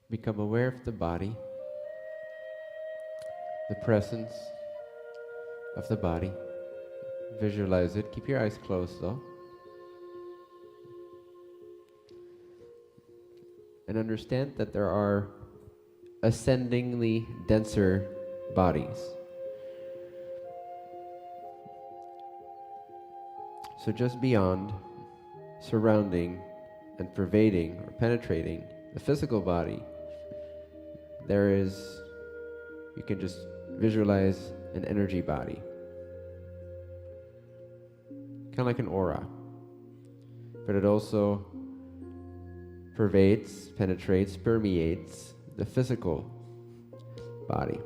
Become aware of the body, the presence of the body. Visualize it. Keep your eyes closed though. And understand that there are ascendingly denser bodies. So just beyond, surrounding, and pervading or penetrating the physical body, there is, you can just visualize an energy body. Kind of like an aura. But it also pervades, penetrates, permeates the physical body.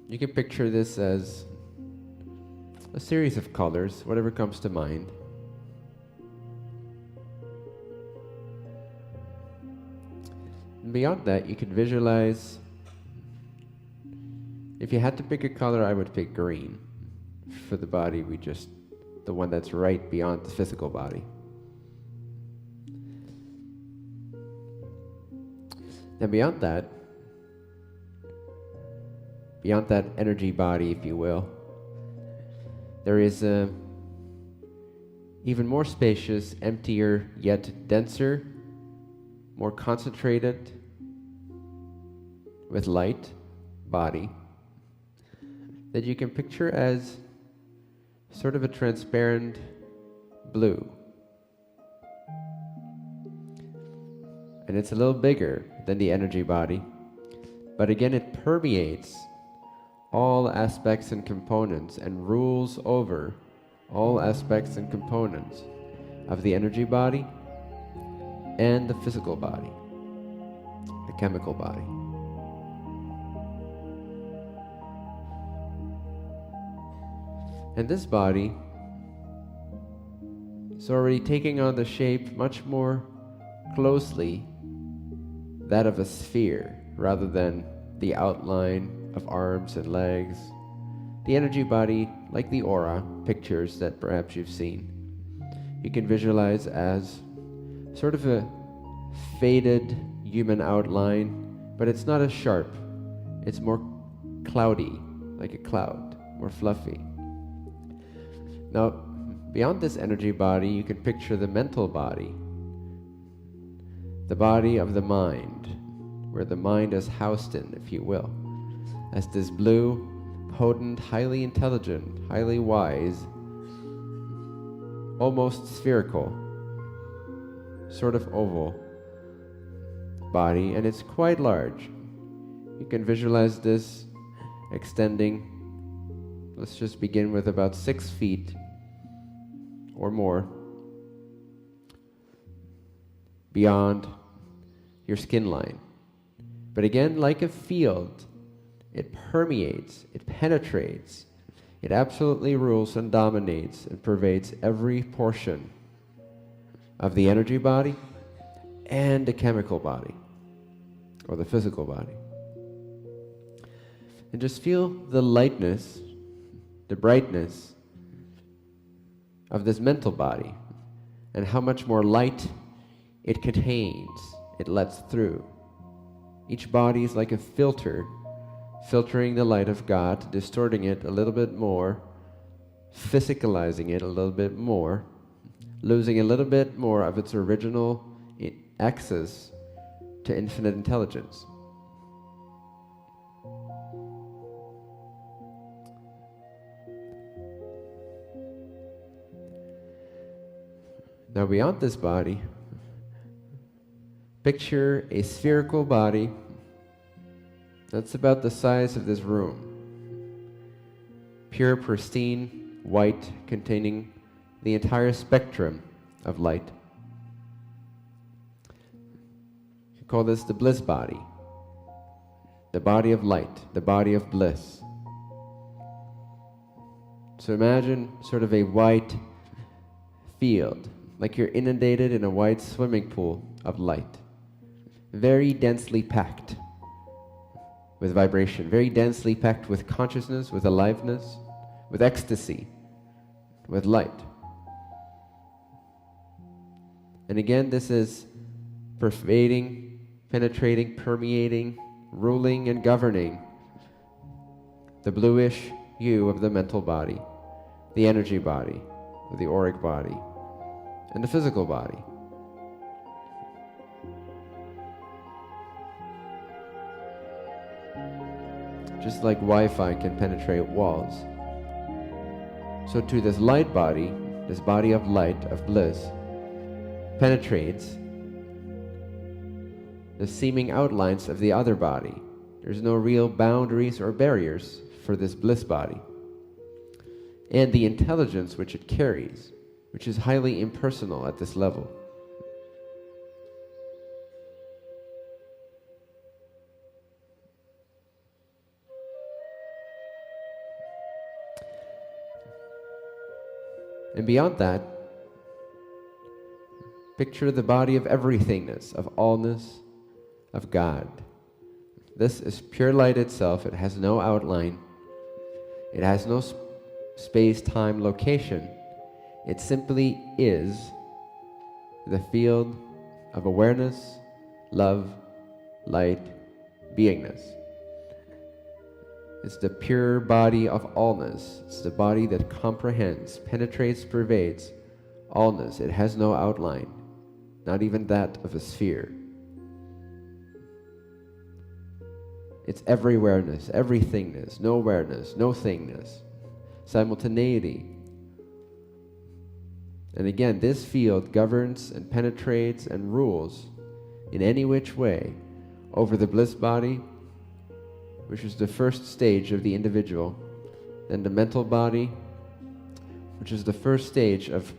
You can picture this as a series of colors, whatever comes to mind. And beyond that, you can visualize, if you had to pick a color, I would pick green. For the body, the one that's right beyond the physical body. And beyond that energy body, if you will, there is a even more spacious, emptier, yet denser, more concentrated, with light body that you can picture as sort of a transparent blue. And it's a little bigger than the energy body, but again it permeates all aspects and components and rules over all aspects and components of the energy body and the physical body, the chemical body. And this body is already taking on the shape much more closely that of a sphere rather than the outline of arms and legs. The energy body, like the aura pictures that perhaps you've seen, you can visualize as sort of a faded human outline, but it's not as sharp. It's more cloudy, like a cloud, more fluffy. Now, beyond this energy body, you can picture the mental body, the body of the mind, where the mind is housed in, if you will, as this blue, potent, highly intelligent, highly wise, almost spherical, sort of oval body, and it's quite large. You can visualize this extending, let's just begin with about 6 feet or more beyond your skin line. But again, like a field, it permeates, it penetrates, it absolutely rules and dominates and pervades every portion of the energy body and the chemical body, or the physical body. And just feel the lightness, the brightness of this mental body and how much more light it contains, it lets through. Each body is like a filter, filtering the light of God, distorting it a little bit more, physicalizing it a little bit more, losing a little bit more of its original access to infinite intelligence. Now beyond this body, picture a spherical body that's about the size of this room. Pure, pristine, white, containing the entire spectrum of light. You call this the bliss body, the body of light, the body of bliss. So imagine sort of a white field, like you're inundated in a white swimming pool of light, very densely packed with vibration, very densely packed with consciousness, with aliveness, with ecstasy, with light. And again, this is pervading, penetrating, permeating, ruling and governing the bluish hue of the mental body, the energy body, the auric body, and the physical body. Just like Wi-Fi can penetrate walls, so too this light body, this body of light, of bliss, penetrates the seeming outlines of the other body. There's no real boundaries or barriers for this bliss body. And the intelligence which it carries, which is highly impersonal at this level. And beyond that, picture the body of everythingness, of allness, of God. This is pure light itself. It has no outline. It has no space, time, location. It simply is the field of awareness, love, light, beingness. It's the pure body of allness. It's the body that comprehends, penetrates, pervades allness. It has no outline, not even that of a sphere. It's everywhereness, everythingness, nowhereness, no thingness, simultaneity. And again, this field governs and penetrates and rules in any which way over the bliss body, which is the first stage of the individual, then the mental body, which is the first stage of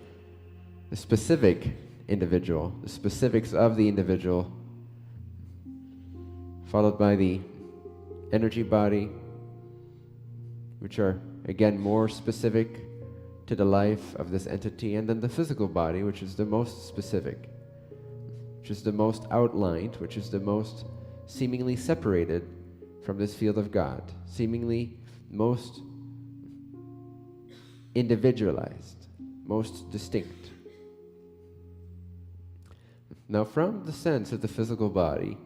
the specific individual, the specifics of the individual, followed by the energy body, which are again more specific to the life of this entity, and then the physical body, which is the most specific, which is the most outlined, which is the most seemingly separated from this field of God, seemingly most individualized, most distinct. Now, from the sense of the physical body,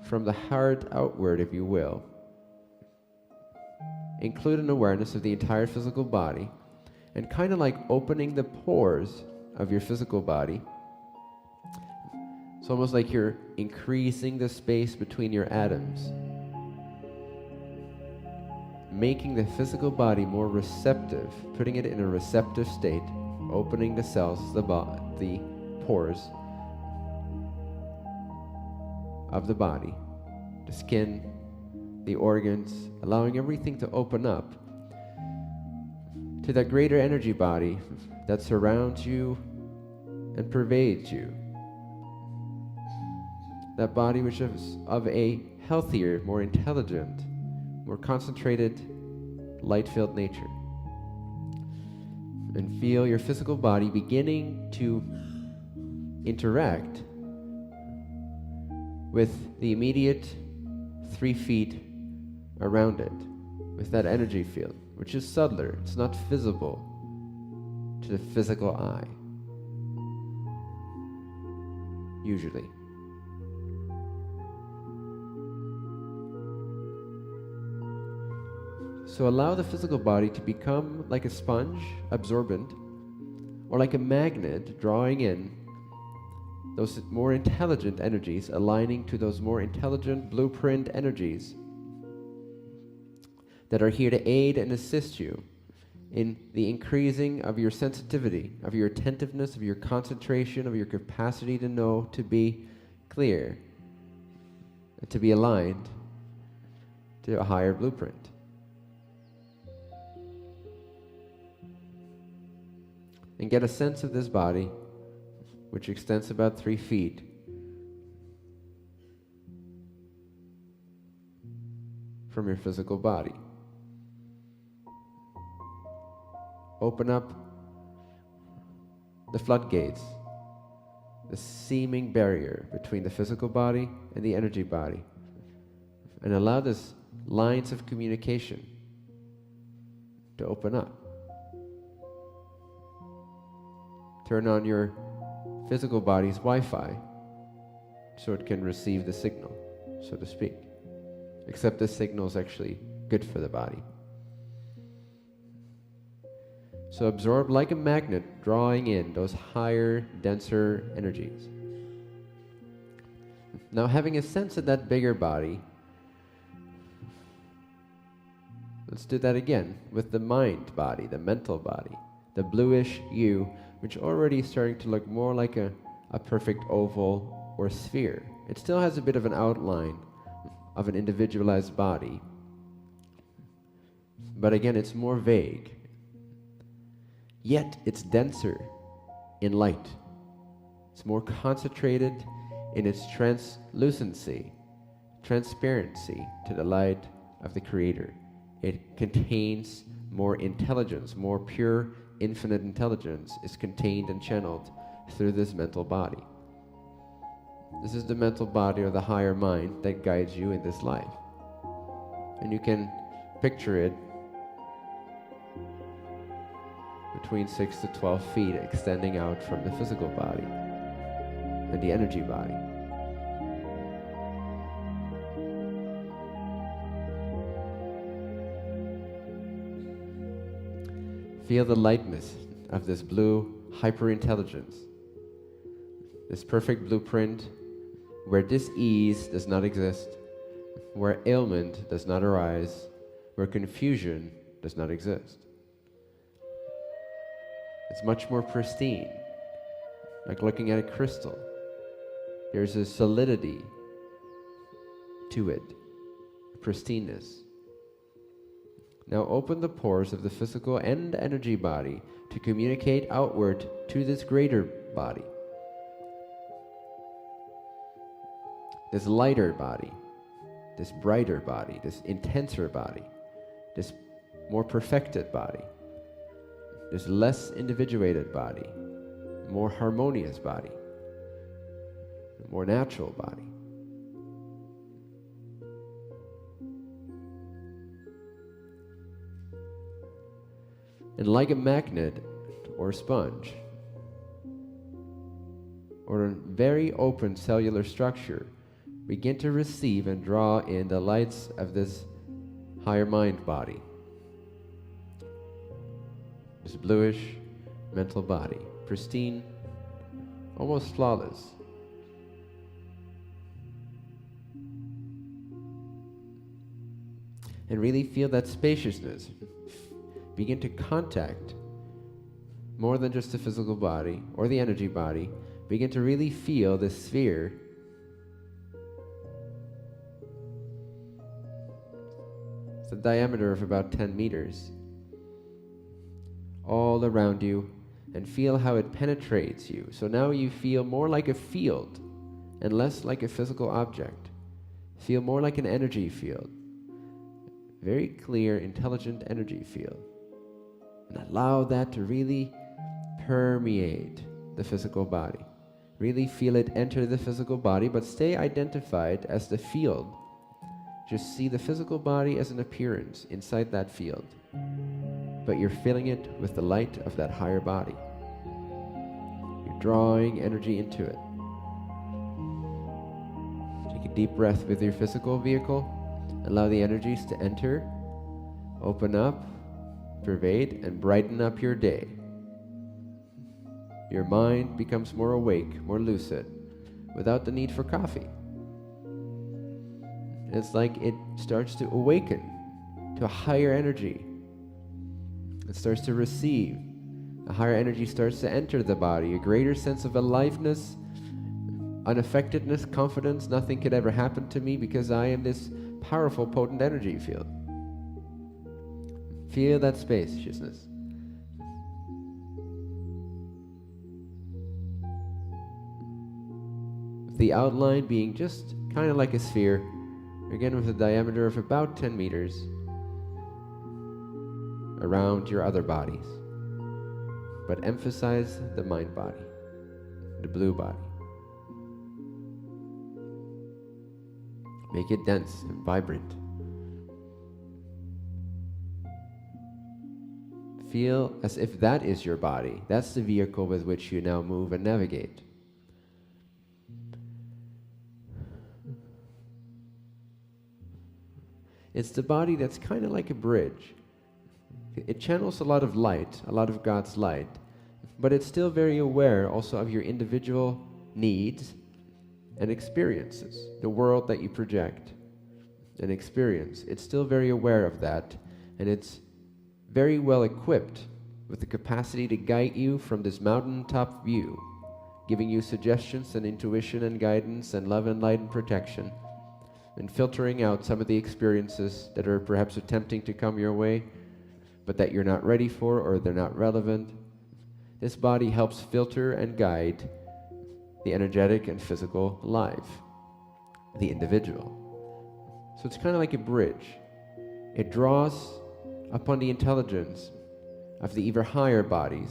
from the heart outward, if you will, include an awareness of the entire physical body, and kind of like opening the pores of your physical body. It's almost like you're increasing the space between your atoms, making the physical body more receptive, putting it in a receptive state, opening the cells, the pores of the body, the skin, the organs, allowing everything to open up to that greater energy body that surrounds you and pervades you. That body which is of a healthier, more intelligent, more concentrated, light-filled nature. And feel your physical body beginning to interact with the immediate 3 feet around it, with that energy field, which is subtler. It's not visible to the physical eye, usually. So allow the physical body to become like a sponge, absorbent, or like a magnet, drawing in those more intelligent energies, aligning to those more intelligent blueprint energies that are here to aid and assist you in the increasing of your sensitivity, of your attentiveness, of your concentration, of your capacity to know, to be clear, and to be aligned to a higher blueprint. And get a sense of this body, which extends about 3 feet, from your physical body. Open up the floodgates, the seeming barrier between the physical body and the energy body, and allow this lines of communication to open up. Turn on your physical body's Wi-Fi, so it can receive the signal, so to speak. Except the signal is actually good for the body. So absorb like a magnet, drawing in those higher, denser energies. Now, having a sense of that bigger body, let's do that again with the mind body, the mental body, the bluish you, which already is starting to look more like a perfect oval or sphere. It still has a bit of an outline of an individualized body, but again, it's more vague. Yet it's denser in light. It's more concentrated in its translucency, transparency to the light of the Creator. It contains more intelligence, more pure, infinite intelligence is contained and channeled through this mental body. This is the mental body or the higher mind that guides you in this life. And you can picture it between 6 to 12 feet extending out from the physical body and the energy body. Feel the lightness of this blue hyperintelligence, this perfect blueprint where dis-ease does not exist, where ailment does not arise, where confusion does not exist. It's much more pristine, like looking at a crystal. There's a solidity to it, a pristineness. Now open the pores of the physical and energy body to communicate outward to this greater body, this lighter body, this brighter body, this intenser body, this more perfected body, this less individuated body, more harmonious body, more natural body. And like a magnet or sponge or a very open cellular structure, begin to receive and draw in the lights of this higher mind body, this bluish mental body, pristine, almost flawless. And really feel that spaciousness. Begin to contact more than just the physical body or the energy body. Begin to really feel this sphere it's a diameter of about 10 meters all around you, and feel how it penetrates you. So now you feel more like a field and less like a physical object. Feel more like an energy field. Very clear, intelligent energy field. And allow that to really permeate the physical body. Really feel it enter the physical body, but stay identified as the field. Just see the physical body as an appearance inside that field. But you're filling it with the light of that higher body. You're drawing energy into it. Take a deep breath with your physical vehicle. Allow the energies to enter, open up, pervade, and brighten up your day. Your mind becomes more awake, more lucid, without the need for coffee. It's like it starts to awaken to a higher energy. It starts to receive. A higher energy starts to enter the body, a greater sense of aliveness, unaffectedness, confidence. Nothing could ever happen to me because I am this powerful, potent energy field. Feel that spaciousness. The outline being just kind of like a sphere, again with a diameter of about 10 meters around your other bodies. But emphasize the mind body, the blue body. Make it dense and vibrant. Feel as if that is your body. That's the vehicle with which you now move and navigate. It's the body that's kind of like a bridge. It channels a lot of light, a lot of God's light, but it's still very aware also of your individual needs and experiences, the world that you project and experience. It's still very aware of that, and it's very well equipped with the capacity to guide you from this mountaintop view, giving you suggestions and intuition and guidance and love and light and protection, and filtering out some of the experiences that are perhaps attempting to come your way, but that you're not ready for or they're not relevant. This body helps filter and guide the energetic and physical life, the individual. So it's kind of like a bridge. It draws upon the intelligence of the ever higher bodies,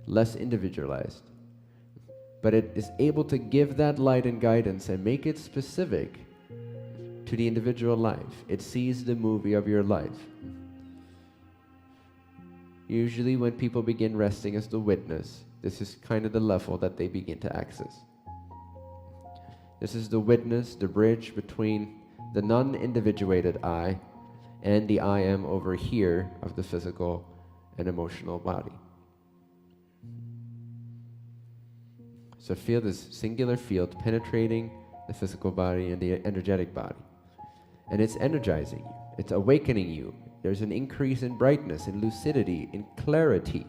less individualized, but it is able to give that light and guidance and make it specific to the individual life. It sees the movie of your life. Usually when people begin resting as the witness, this is kind of the level that they begin to access. This is the witness, the bridge between the non-individuated I and the I am over here of the physical and emotional body. So feel this singular field penetrating the physical body and the energetic body. And it's energizing you. It's awakening you. There's an increase in brightness, in lucidity, in clarity.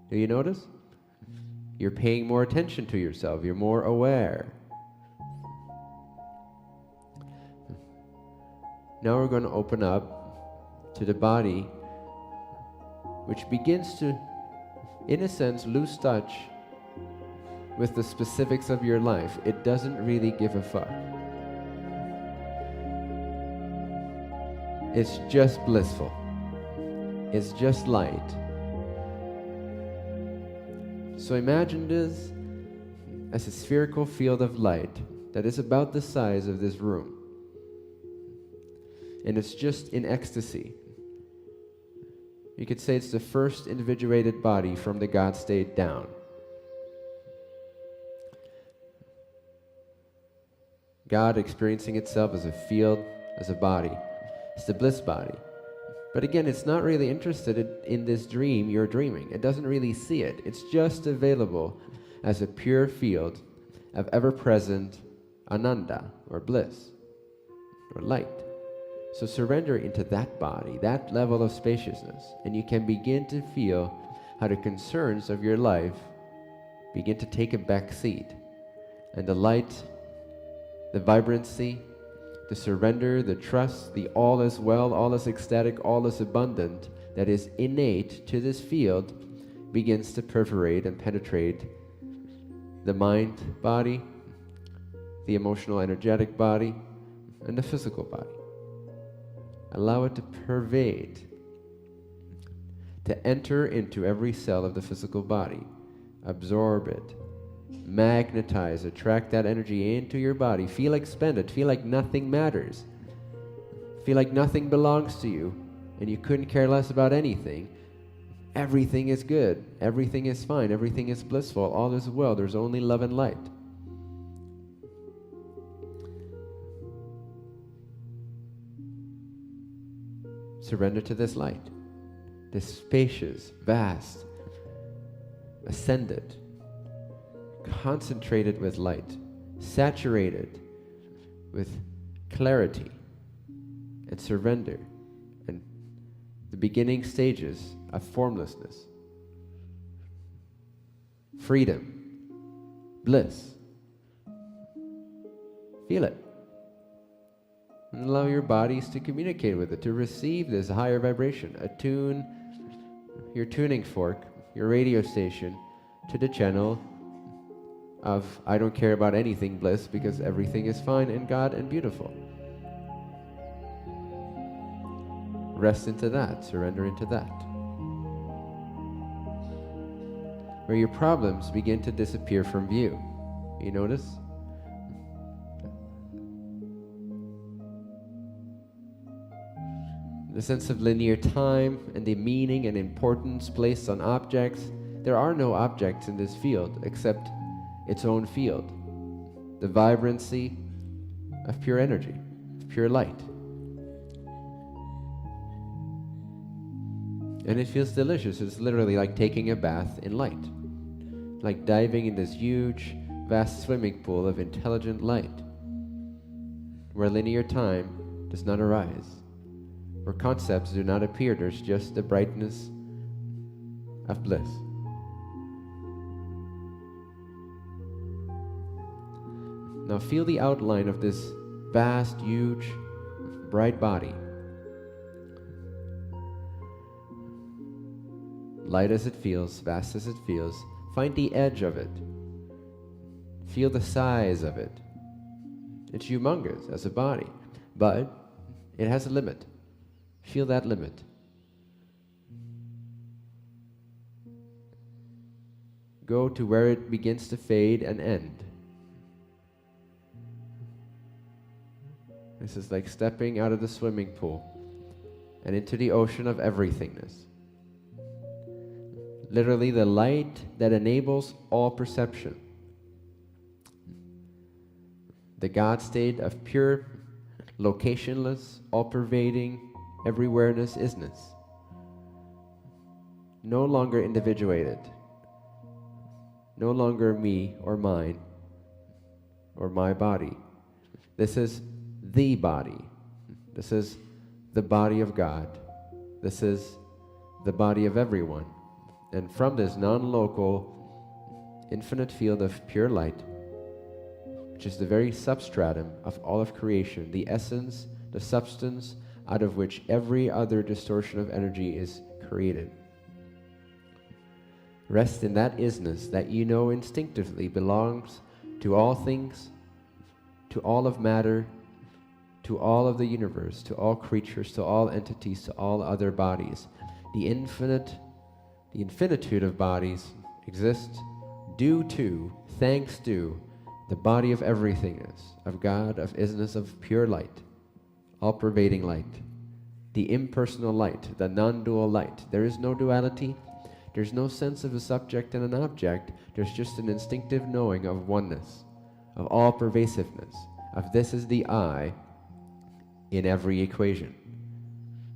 Do you notice? You're paying more attention to yourself. You're more aware. Now we're going to open up to the body, which begins to, in a sense, lose touch with the specifics of your life. It doesn't really give a fuck. It's just blissful. It's just light. So imagine this as a spherical field of light that is about the size of this room. And it's just in ecstasy. You could say it's the first individuated body from the God state down. God experiencing itself as a field, as a body. It's the bliss body. But again, it's not really interested in this dream you're dreaming. It doesn't really see it. It's just available as a pure field of ever-present ananda, or bliss, or light. So surrender into that body, that level of spaciousness, and you can begin to feel how the concerns of your life begin to take a back seat. And the light, the vibrancy, the surrender, the trust, the all is well, all is ecstatic, all is abundant that is innate to this field begins to perforate and penetrate the mind body, the emotional energetic body, and the physical body. Allow it to pervade, to enter into every cell of the physical body, absorb it, magnetize, attract that energy into your body. Feel expended, feel like nothing matters. Feel like nothing belongs to you and you couldn't care less about anything. Everything is good, everything is fine, everything is blissful, all is well, there's only love and light. Surrender to this light, this spacious, vast, ascended, concentrated with light, saturated with clarity and surrender and the beginning stages of formlessness, freedom, bliss. Feel it. And allow your bodies to communicate with it, to receive this higher vibration. Attune your tuning fork, your radio station, to the channel of I don't care about anything bliss because everything is fine and God and beautiful. Rest into that, surrender into that. Where your problems begin to disappear from view. You notice? The sense of linear time and the meaning and importance placed on objects. There are no objects in this field except its own field. The vibrancy of pure energy, of pure light. And it feels delicious. It's literally like taking a bath in light, like diving in this huge, vast swimming pool of intelligent light, where linear time does not arise, where concepts do not appear. There's just the brightness of bliss. Now feel the outline of this vast, huge, bright body. Light as it feels, vast as it feels, find the edge of it. Feel the size of it. It's humongous as a body, but it has a limit. Feel that limit. Go to where it begins to fade and end. This is like stepping out of the swimming pool and into the ocean of everythingness. Literally the light that enables all perception. The God state of pure, locationless, all-pervading, everywhereness isness. No longer individuated. No longer me or mine or my body. This is the body. This is the body of God. This is the body of everyone. And from this non-local, infinite field of pure light, which is the very substratum of all of creation, the essence, the substance out of which every other distortion of energy is created. Rest in that isness that you know instinctively belongs to all things, to all of matter, to all of the universe, to all creatures, to all entities, to all other bodies. The infinitude of bodies exist due to, thanks to, the body of everythingness, of God, of isness, of pure light, all-pervading light, the impersonal light, the non-dual light. There is no duality. There's no sense of a subject and an object. There's just an instinctive knowing of oneness, of all-pervasiveness, of this is the I in every equation.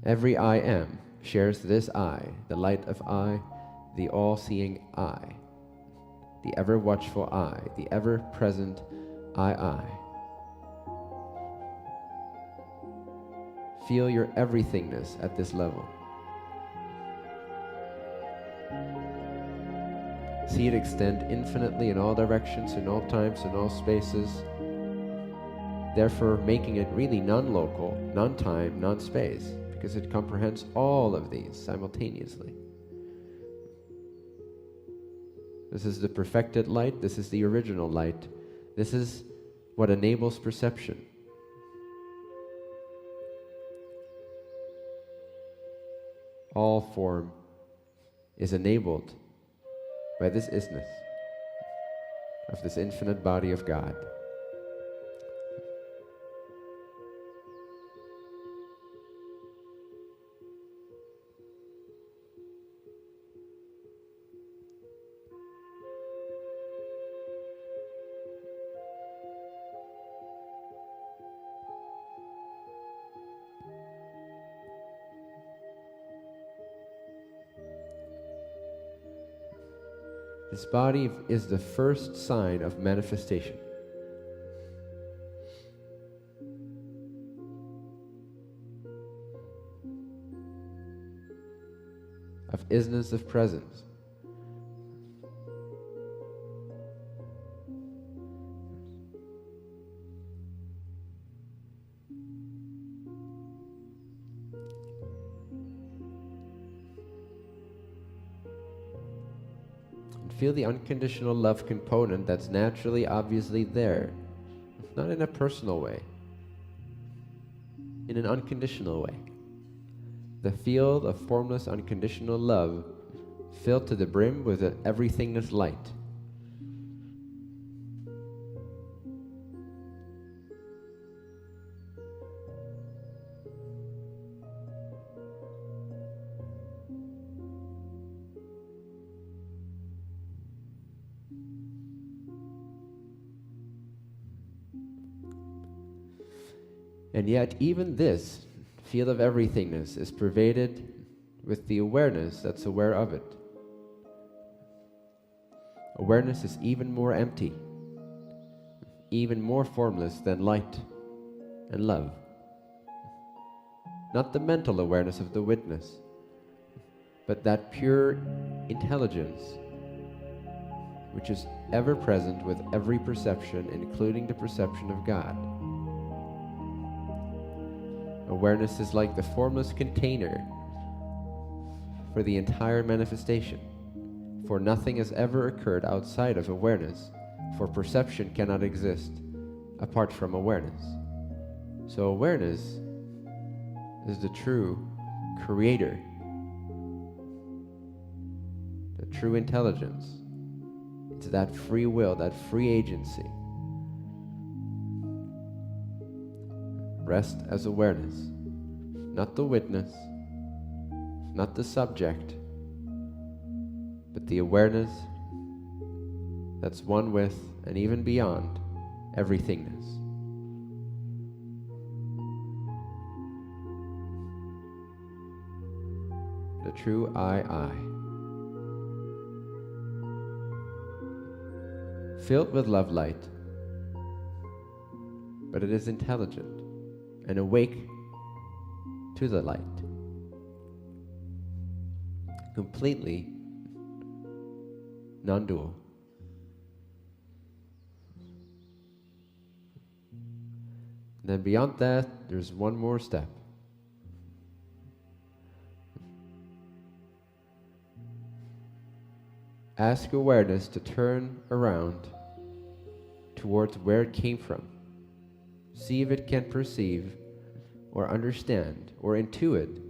Every I am shares this I, the light of I, the all-seeing I, the ever-watchful I, the ever-present I. Feel your everythingness at this level. See it extend infinitely in all directions, in all times, in all spaces, therefore making it really non-local, non-time, non-space, because it comprehends all of these simultaneously. This is the perfected light. This is the original light. This is what enables perception. All form is enabled by this isness of this infinite body of God. This body is the first sign of manifestation. Of isness of presence. Feel the unconditional love component that's naturally, obviously there. Not in a personal way. In an unconditional way. The field of formless, unconditional love filled to the brim with an everythingness light. And yet, even this field of everythingness is pervaded with the awareness that's aware of it. Awareness is even more empty, even more formless than light and love. Not the mental awareness of the witness, but that pure intelligence which is ever present with every perception, including the perception of God. Awareness is like the formless container for the entire manifestation, for nothing has ever occurred outside of awareness, for perception cannot exist apart from awareness. So awareness is the true creator, the true intelligence. It's that free will, that free agency. Rest as awareness, not the witness, not the subject, but the awareness that's one with and even beyond everythingness. The true I. Filled with love light, but it is intelligent and awake to the light, completely non-dual. Then beyond that, there's one more step. Ask awareness to turn around towards where it came from. See if it can perceive or understand or intuit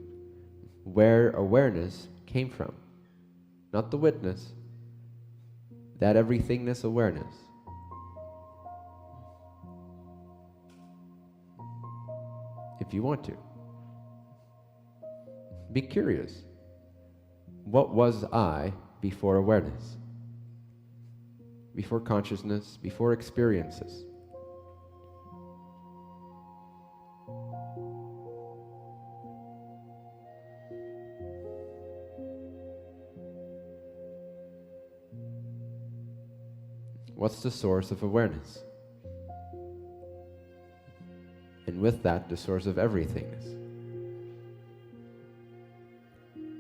where awareness came from. Not the witness, that everythingness awareness. If you want to. Be curious. What was I before awareness? Before consciousness, before experiences? What's the source of awareness? And with that, the source of everythingness.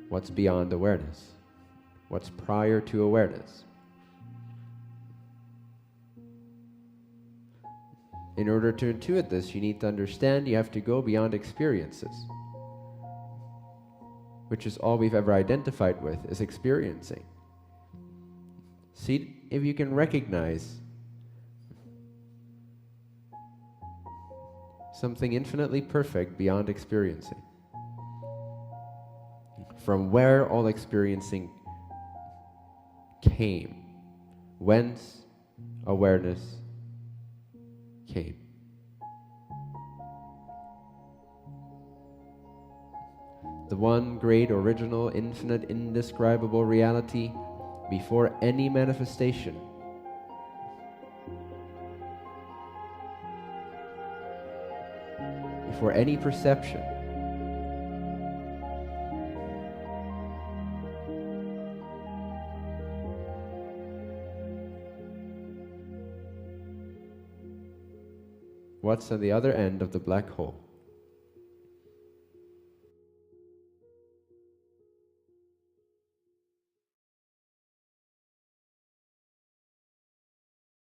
What's beyond awareness? What's prior to awareness? In order to intuit this, you need to understand you have to go beyond experiences, which is all we've ever identified with, is experiencing. See if you can recognize something infinitely perfect beyond experiencing, from where all experiencing came, whence awareness came. The one great, original, infinite, indescribable reality before any manifestation. Before any perception. What's on the other end of the black hole?